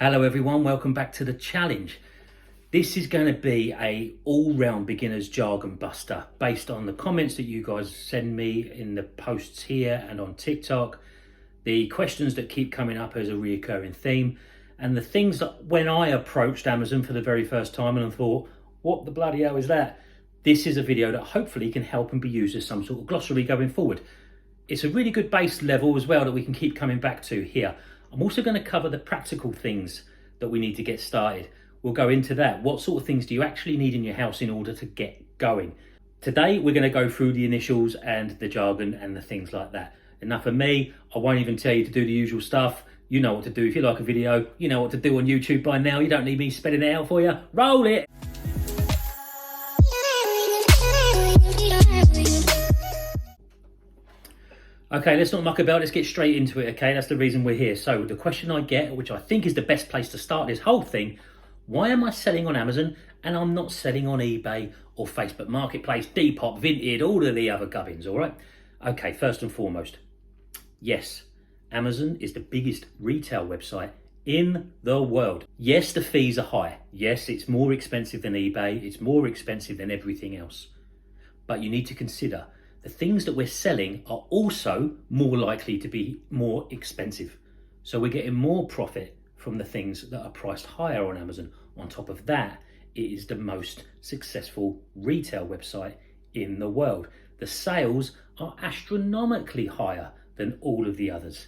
Hello everyone, welcome back to the challenge. This is going to be a all-round beginner's jargon buster based on the comments that you guys send me in the posts here and on TikTok, the questions that keep coming up as a reoccurring theme, and the things that when I approached Amazon for the very first time and I thought, what the bloody hell is that? This is a video that hopefully can help and be used as some sort of glossary going forward. It's a really good base level as well that we can keep coming back to here. I'm also going to cover the practical things that we need to get started. We'll go into that. What sort of things do you actually need in your house in order to get going? Today, we're going to go through the initials and the jargon and the things like that. Enough of me. I won't even tell you to do the usual stuff. You know what to do. If you like a video, you know what to do on YouTube by now. You don't need me spelling it out for you. Roll it. Okay, let's not muck about, let's get straight into it, okay? That's the reason we're here. So the question I get, which I think is the best place to start this whole thing, why am I selling on Amazon and I'm not selling on eBay or Facebook Marketplace, Depop, Vinted, all of the other gubbins, all right? Okay, first and foremost, yes, Amazon is the biggest retail website in the world. Yes, the fees are high. Yes, it's more expensive than eBay. It's more expensive than everything else. But you need to consider the things that we're selling are also more likely to be more expensive. So we're getting more profit from the things that are priced higher on Amazon. On top of that, it is the most successful retail website in the world. The sales are astronomically higher than all of the others.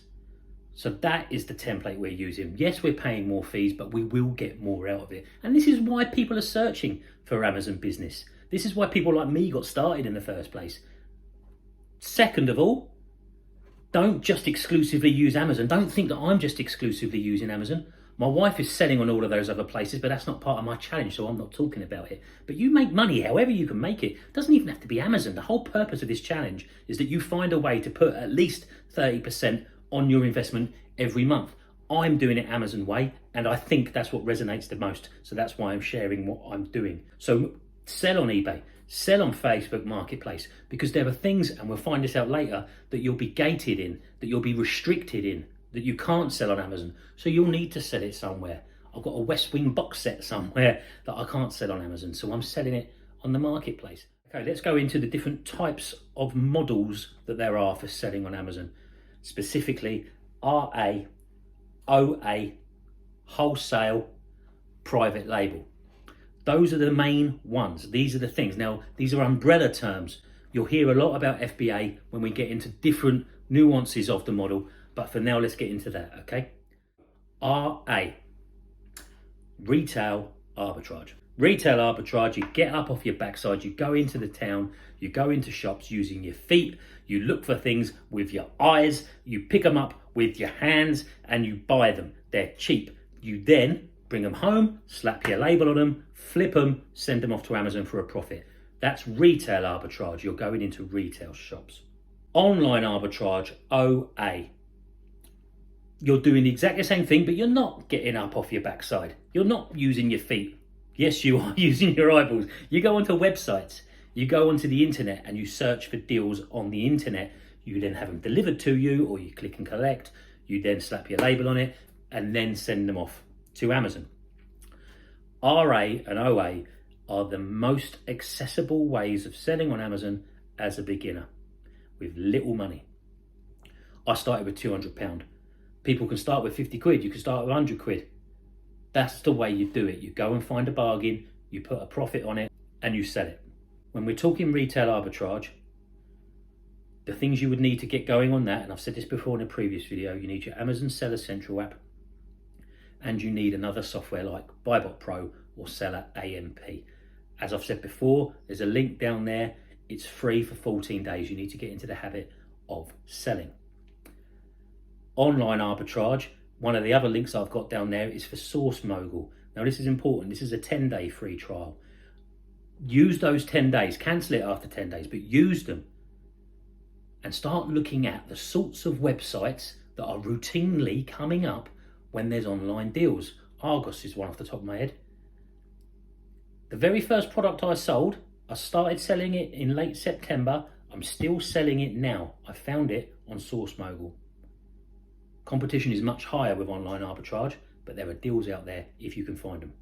So that is the template we're using. Yes, we're paying more fees, but we will get more out of it. And this is why people are searching for Amazon business. This is why people like me got started in the first place. Second of all, don't just exclusively use Amazon. Don't think that I'm just exclusively using Amazon. My wife is selling on all of those other places, but that's not part of my challenge, so I'm not talking about it. But you make money however you can make it. It doesn't even have to be Amazon. The whole purpose of this challenge is that you find a way to put at least 30% on your investment every month. I'm doing it Amazon way, and I think that's what resonates the most. So that's why I'm sharing what I'm doing. So sell on eBay. Sell on Facebook Marketplace, because there are things, and we'll find this out later, that you'll be gated in, that you'll be restricted in, that you can't sell on Amazon. So you'll need to sell it somewhere. I've got a West Wing box set somewhere that I can't sell on Amazon, so I'm selling it on the marketplace. Okay, let's go into the different types of models that there are for selling on Amazon. Specifically, RA, OA, wholesale, private label. Those are the main ones. These are the things. Now, these are umbrella terms. You'll hear a lot about FBA when we get into different nuances of the model, but for now, let's get into that, okay? RA, retail arbitrage. Retail arbitrage, you get up off your backside, you go into the town, you go into shops using your feet, you look for things with your eyes, you pick them up with your hands, and you buy them. They're cheap. You then bring them home, slap your label on them, flip them, send them off to Amazon for a profit. That's retail arbitrage. You're going into retail shops. Online arbitrage, OA. You're doing the exactly same thing, but you're not getting up off your backside. You're not using your feet. Yes, you are using your eyeballs. You go onto websites, you go onto the internet and you search for deals on the internet. You then have them delivered to you, or you click and collect. You then slap your label on it and then send them off to Amazon. RA and OA are the most accessible ways of selling on Amazon as a beginner with little money. I started with £200. People can start with 50 quid. You can start with 100 quid. That's the way you do it. You go and find a bargain, you put a profit on it, and you sell it. When we're talking retail arbitrage, the things you would need to get going on that, and I've said this before in a previous video, you need your Amazon Seller Central app, and you need another software like Buybot Pro or Seller AMP. As I've said before, there's a link down there. It's free for 14 days. You need to get into the habit of selling. Online arbitrage, one of the other links I've got down there is for Source Mogul. Now this is important. This is a 10-day free trial. Use those 10 days. Cancel it after 10 days, but use them. And start looking at the sorts of websites that are routinely coming up when there's online deals. Argos is one off the top of my head. The very first product I sold, I started selling it in late September. I'm still selling it now. I found it on Source Mogul. Competition is much higher with online arbitrage, but but there are deals out there if you can find them.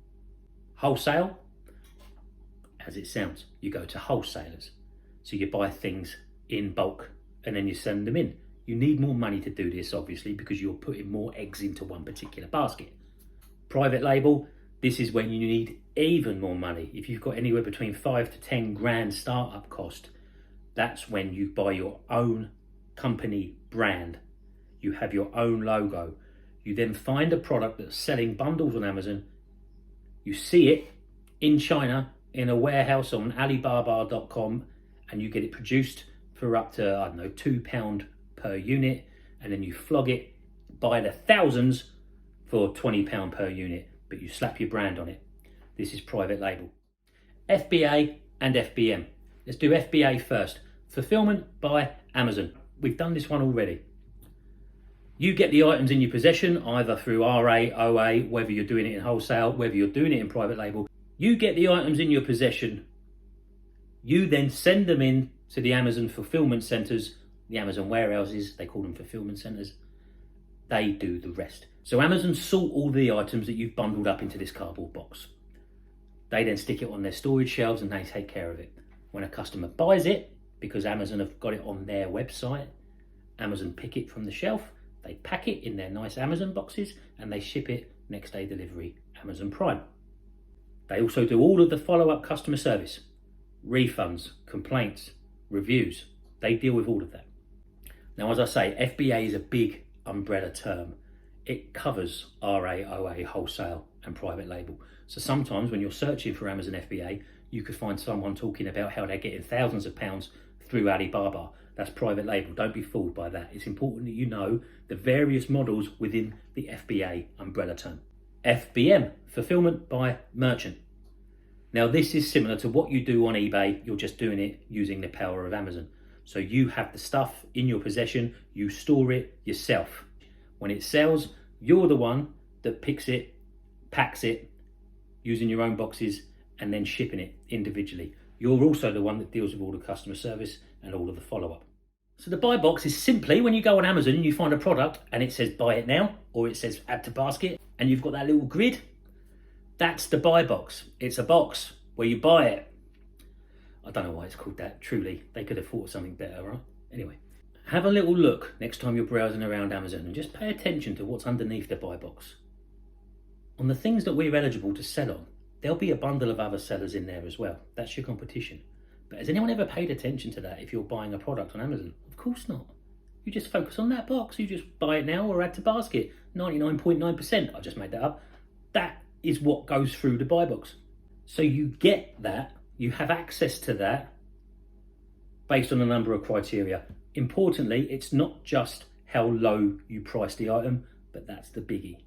Wholesale, as it sounds, you go to wholesalers. So you buy things in bulk and then you send them in. You need more money to do this, obviously, because you're putting more eggs into one particular basket. Private label, this is when you need even more money. If you've got anywhere between 5 to 10 grand startup cost, that's when you buy your own company brand. You have your own logo. You then find a product that's selling bundles on Amazon. You see it in China in a warehouse on Alibaba.com, and you get it produced for up to, I don't know, £2 per unit, and then you flog it by the thousands for £20 per unit, but you slap your brand on it. This is private label. FBA and FBM. Let's do FBA first. Fulfillment by Amazon. We've done this one already. You get the items in your possession, either through RA, OA, whether you're doing it in wholesale, whether you're doing it in private label. You get the items in your possession. You then send them in to the Amazon fulfillment centers, the Amazon warehouses, they call them fulfillment centers. They do the rest. So Amazon sort all the items that you've bundled up into this cardboard box. They then stick it on their storage shelves and they take care of it. When a customer buys it, because Amazon have got it on their website, Amazon pick it from the shelf, they pack it in their nice Amazon boxes and they ship it next day delivery, Amazon Prime. They also do all of the follow-up customer service, refunds, complaints, reviews. They deal with all of that. Now, as I say, FBA is a big umbrella term. It covers RA, OA, wholesale and private label. So sometimes when you're searching for Amazon FBA, you could find someone talking about how they're getting thousands of pounds through Alibaba. That's private label. Don't be fooled by that. It's important that you know the various models within the FBA umbrella term. FBM, fulfillment by merchant. Now this is similar to what you do on eBay. You're just doing it using the power of Amazon. So you have the stuff in your possession, you store it yourself. When it sells, you're the one that picks it, packs it, using your own boxes, and then shipping it individually. You're also the one that deals with all the customer service and all of the follow-up. So the buy box is simply when you go on Amazon and you find a product and it says buy it now, or it says add to basket, and you've got that little grid, that's the buy box. It's a box where you buy it. I don't know why it's called that, truly. They could have thought of something better, right? Anyway, have a little look next time you're browsing around Amazon and just pay attention to what's underneath the buy box. On the things that we're eligible to sell on, there'll be a bundle of other sellers in there as well. That's your competition. But has anyone ever paid attention to that if you're buying a product on Amazon? Of course not. You just focus on that box. You just buy it now or add to basket. 99.9%, I just made that up. That is what goes through the buy box. So you get that, you have access to that based on a number of criteria. Importantly, it's not just how low you price the item, but that's the biggie.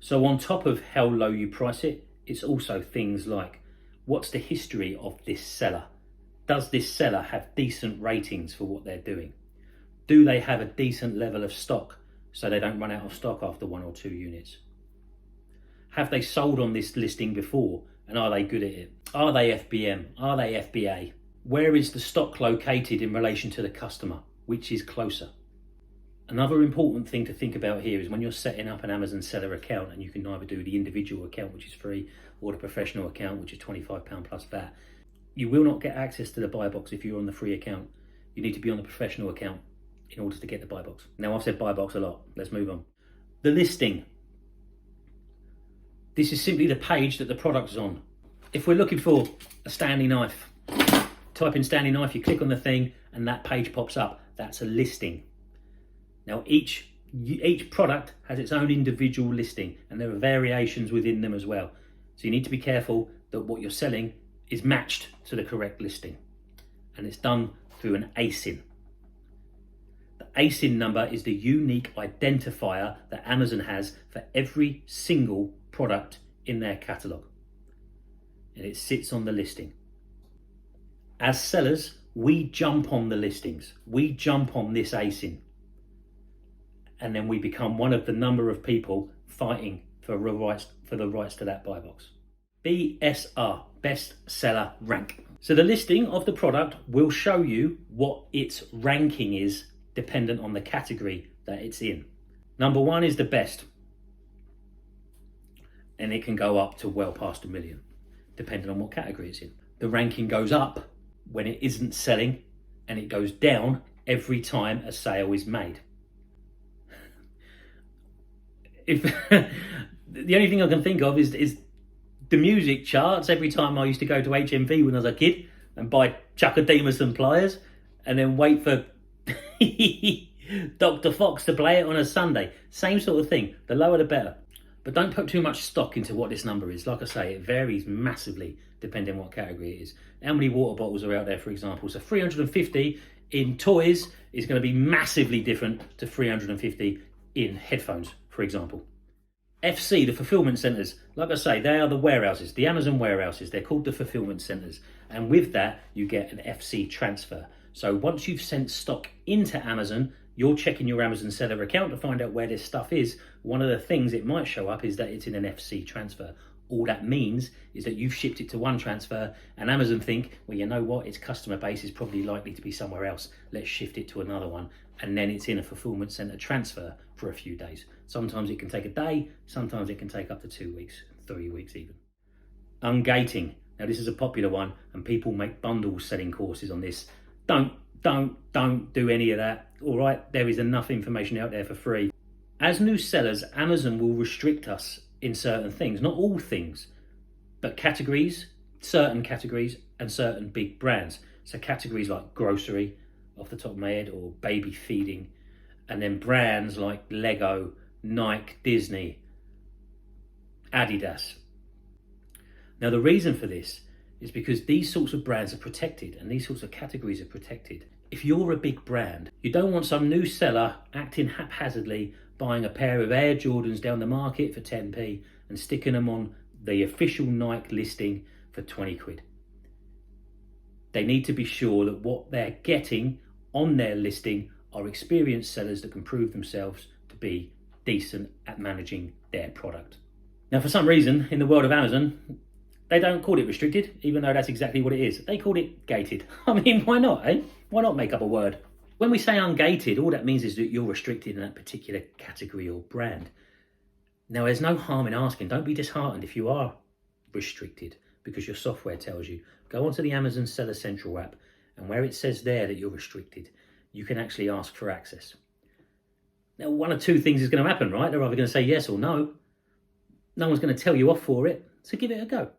So on top of how low you price it, it's also things like, what's the history of this seller? Does this seller have decent ratings for what they're doing? Do they have a decent level of stock so they don't run out of stock after 1 or 2 units? Have they sold on this listing before and are they good at it? Are they FBM? Are they FBA? Where is the stock located in relation to the customer? Which is closer? Another important thing to think about here is when you're setting up an Amazon seller account, and you can either do the individual account, which is free, or the professional account, which is £25 plus VAT, you will not get access to the buy box if you're on the free account. You need to be on the professional account in order to get the buy box. Now, I've said buy box a lot. Let's move on. The listing. This is simply the page that the product is on. If we're looking for a Stanley knife, type in Stanley knife, you click on the thing, and that page pops up. That's a listing. Now, each product has its own individual listing, and there are variations within them as well. So you need to be careful that what you're selling is matched to the correct listing. And it's done through an ASIN. The ASIN number is the unique identifier that Amazon has for every single product in their catalogue. And it sits on the listing. As sellers, we jump on the listings. We jump on this ASIN. And then we become one of the number of people fighting for the rights to that buy box. BSR, best seller rank. So the listing of the product will show you what its ranking is dependent on the category that it's in. Number 1 is the best. and it can go up to well past 1 million, depending on what category it's in. The ranking goes up when it isn't selling, and it goes down every time a sale is made. If the only thing I can think of is the music charts. Every time I used to go to HMV when I was a kid and buy Chuckadema and pliers, and then wait for Dr. Fox to play it on a Sunday. Same sort of thing. The lower the better. But don't put too much stock into what this number is. Like I say, it varies massively depending on what category it is. How many water bottles are out there, for example? So 350 in toys is going to be massively different to 350 in headphones, for example. FC, the fulfillment centers, like I say, they are the warehouses, the Amazon warehouses. They're called the fulfillment centers. And with that, you get an FC transfer. So once you've sent stock into Amazon, you're checking your Amazon seller account to find out where this stuff is. One of the things it might show up is that it's in an FC transfer. All that means is that you've shipped it to one transfer, and Amazon think, well, you know what, its customer base is probably likely to be somewhere else. Let's shift it to another one. And then it's in a fulfillment center transfer for a few days. Sometimes it can take a day, sometimes it can take up to 2 weeks, 3 weeks even. Ungating. Now this is a popular one, and people make bundle selling courses on this. Don't do any of that. All right, there is enough information out there for free. As new sellers, Amazon will restrict us in certain things, not all things, but categories, certain categories, and certain big brands. So categories like grocery, off the top of my head, or baby feeding, and then brands like Lego, Nike, Disney, Adidas. Now the reason for this is because these sorts of brands are protected and these sorts of categories are protected. If you're a big brand, you don't want some new seller acting haphazardly, buying a pair of Air Jordans down the market for 10p and sticking them on the official Nike listing for 20 quid. They need to be sure that what they're getting on their listing are experienced sellers that can prove themselves to be decent at managing their product. Now, for some reason, in the world of Amazon, they don't call it restricted, even though that's exactly what it is. They call it gated. I mean, why not, eh? Why not make up a word? When we say ungated, all that means is that you're restricted in that particular category or brand. Now, there's no harm in asking. Don't be disheartened if you are restricted, because your software tells you. Go onto the Amazon Seller Central app, and where it says there that you're restricted, you can actually ask for access. Now, one of two things is going to happen, right? They're either going to say yes or no. No one's going to tell you off for it, so give it a go.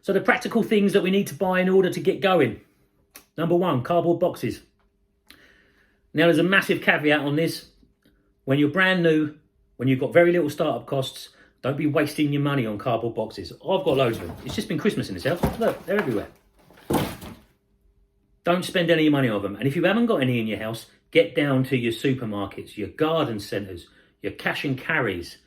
So the practical things that we need to buy in order to get going. Number one, cardboard boxes. Now, there's a massive caveat on this. When you're brand new, when you've got very little startup costs, don't be wasting your money on cardboard boxes. I've got loads of them. It's just been Christmas in this house. Look, they're everywhere. Don't spend any money on them. And if you haven't got any in your house, get down to your supermarkets, your garden centres, your cash and carries.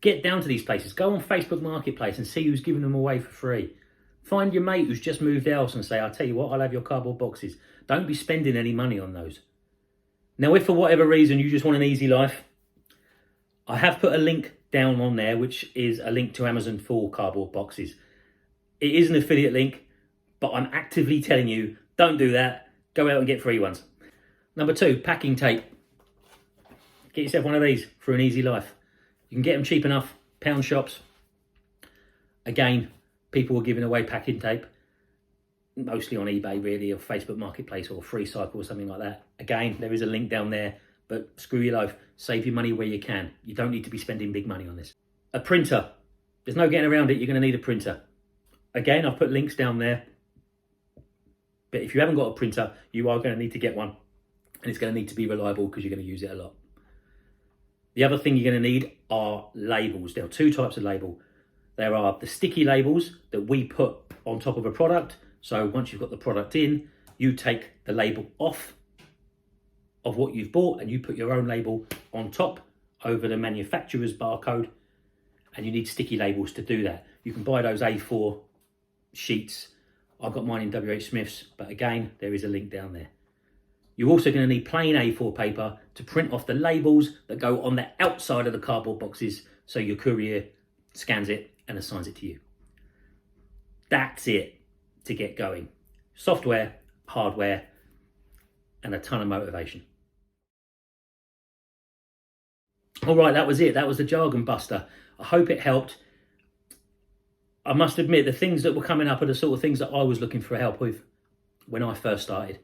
Get down to these places. Go on Facebook Marketplace and see who's giving them away for free. Find your mate who's just moved house and say, I'll tell you what, I'll have your cardboard boxes. Don't be spending any money on those. Now, if for whatever reason you just want an easy life, I have put a link down on there, which is a link to Amazon for cardboard boxes. It is an affiliate link, but I'm actively telling you, don't do that. Go out and get free ones. Number two, packing tape. Get yourself one of these for an easy life. You can get them cheap enough, pound shops. Again, people are giving away packing tape, mostly on eBay really, or Facebook Marketplace or Free Cycle or something like that. Again, there is a link down there, but screw your life. Save your money where you can. You don't need to be spending big money on this. A printer. There's no getting around it. You're going to need a printer. Again, I've put links down there. But if you haven't got a printer, you are going to need to get one. And it's going to need to be reliable because you're going to use it a lot. The other thing you're going to need are labels. There are two types of label. There are the sticky labels that we put on top of a product. So once you've got the product in, you take the label off of what you've bought and you put your own label on top over the manufacturer's barcode. And you need sticky labels to do that. You can buy those A4 sheets. I've got mine in WH Smith's, but again, there is a link down there. You're also going to need plain A4 paper to print off the labels that go on the outside of the cardboard boxes so your courier scans it and assigns it to you. That's it to get going. Software, hardware, and a ton of motivation. All right, that was it. That was the jargon buster. I hope it helped. I must admit, the things that were coming up are the sort of things that I was looking for help with when I first started.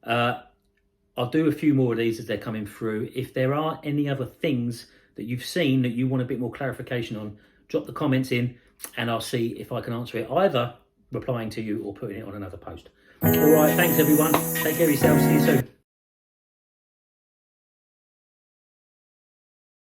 I'll do a few more of these as they're coming through. If there are any other things that you've seen that you want a bit more clarification on, drop the comments in and I'll see if I can answer it, either replying to you or putting it on another post. All right, thanks everyone. Take care of yourselves. See you soon.